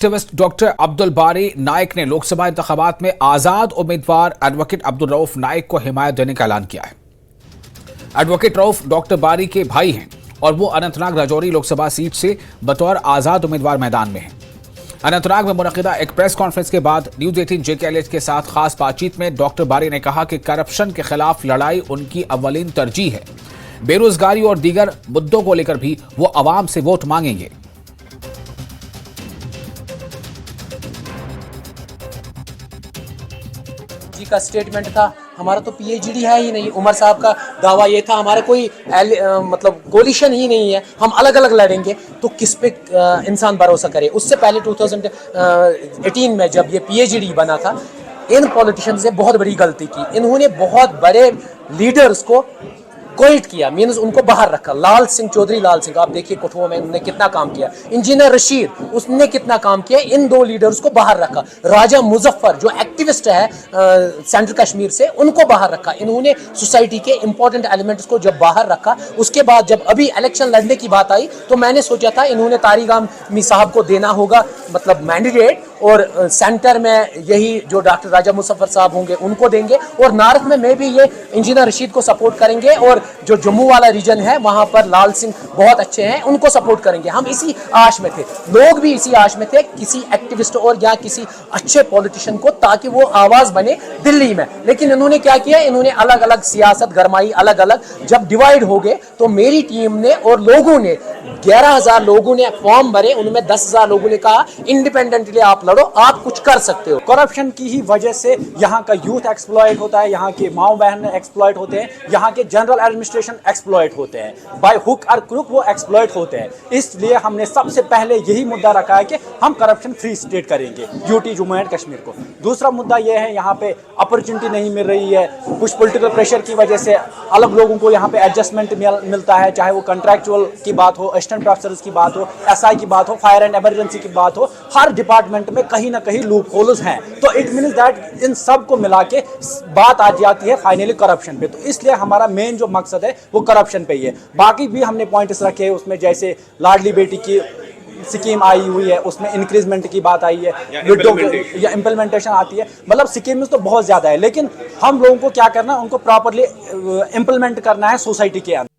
Activist doctor Abdul बारी नाइक ने लोकसभा इंतखाबात में आजाद उम्मीदवार एडवोकेट अब्दुल रऊफ नाइक को हिमायत देने का ऐलान किया है। एडवोकेट रऊफ डॉक्टर बारी के भाई हैं और वो अनंतनाग राजौरी लोकसभा सीट से बतौर आजाद उम्मीदवार मैदान में हैं। अनंतनाग में मुनक़िदा एक प्रेस कॉन्फ्रेंस के बाद न्यूज़ 18 JKLH के साथ खास बातचीत में डॉक्टर बारी ने कहा कि करप्शन के खिलाफ लड़ाई उनकी अव्वलीन तरजीह है। बेरोजगारी और दीगर मुद्दों को लेकर भी वो अवाम से वोट मांगेंगे। जी का स्टेटमेंट था, हमारा तो PhD है ही नहीं। उमर साहब का दावा ये था, हमारा कोई मतलब कोलिशन ही नहीं है, हम अलग अलग लड़ेंगे। तो किस पे इंसान भरोसा करे। उससे पहले 2018 में जब ये PhD बना था, इन पॉलिटिशियंस ने बहुत बड़ी गलती की। इन्होंने बहुत बड़े लीडर्स को क्विट किया, मीन्स उनको बाहर रखा। लाल सिंह चौधरी, लाल सिंह आप देखिए कठुआ में उन्होंने कितना काम किया। इंजीनियर रशीद, उसने कितना काम किया। इन दो लीडर्स को बाहर रखा। राजा मुजफ्फर जो एक्टिविस्ट है सेंट्रल कश्मीर से, उनको बाहर रखा। इन्होंने सोसाइटी के इंपॉर्टेंट एलिमेंट्स को जब बाहर रखा, उसके बाद जब अभी इलेक्शन लड़ने की बात आई तो मैंने सोचा था इन्होंने तारिक आमिर साहब को देना होगा मतलब मैंडेट, और सेंटर में यही जो डॉक्टर राजा मुजफ्फर साहब होंगे उनको देंगे, और नार्थ में भी ये इंजीनियर रशीद को सपोर्ट करेंगे, और जो जम्मू वाला रीजन है वहां पर लाल सिंह बहुत अच्छे हैं, उनको सपोर्ट करेंगे। हम इसी आश में थे, लोग भी इसी आश में थे, किसी एक्टिविस्ट और या किसी अच्छे पॉलिटिशियन को, ताकि वो आवाज बने दिल्ली में। लेकिन इन्होंने क्या किया, इन्होंने अलग अलग सियासत गरमाई, अलग अलग। जब डिवाइड हो गए तो मेरी टीम ने और लोगों ने 11,000 लोगों ने फॉर्म भरे, उनमें 10,000 लोगों ने कहा इंडिपेंडेंटली आप लड़ो, आप कुछ कर सकते हो। करप्शन की ही वजह से यहाँ का यूथ एक्सप्लॉइट होता है, यहाँ के माओ बहन एक्सप्लॉइट होते हैं, यहाँ के जनरल एडमिनिस्ट्रेशन एक्सप्लॉइट होते हैं, बाय हुक और क्रुक वो एक्सप्लॉइट होते हैं। इसलिए हमने सबसे पहले यही मुद्दा रखा है कि हम करप्शन फ्री स्टेट करेंगे यूटी जम्मू एंड कश्मीर को। दूसरा मुद्दा यह है, यहाँ पे अपॉर्चुनिटी नहीं मिल रही है, कुछ पॉलिटिकल प्रेशर की वजह से अलग लोगों को यहाँ पे एडजस्टमेंट मिलता है, चाहे वो कंट्रैक्चुअल की बात हो, असिस्टेंट प्रोफेसर्स की बात हो, SI की बात हो, फायर एंड इमरजेंसी की बात हो, हर डिपार्टमेंट में कहीं ना कहीं लूप होल्स हैं। तो इट मीन्स दैट इन सब को मिला के बात आ जाती है फाइनली करप्शन पे। तो इसलिए हमारा मेन जो मकसद है वो करप्शन पे ही है। बाकी भी हमने पॉइंट्स रखे हैं उसमें, जैसे लाडली बेटी की स्कीम आई हुई है, उसमें इंक्रीजमेंट की बात आई है, या इम्प्लीमेंटेशन आती है। मतलब स्कीम्स तो बहुत ज़्यादा है, लेकिन हम लोगों को क्या करना है, उनको प्रॉपरली इम्प्लीमेंट करना है सोसाइटी के अंदर।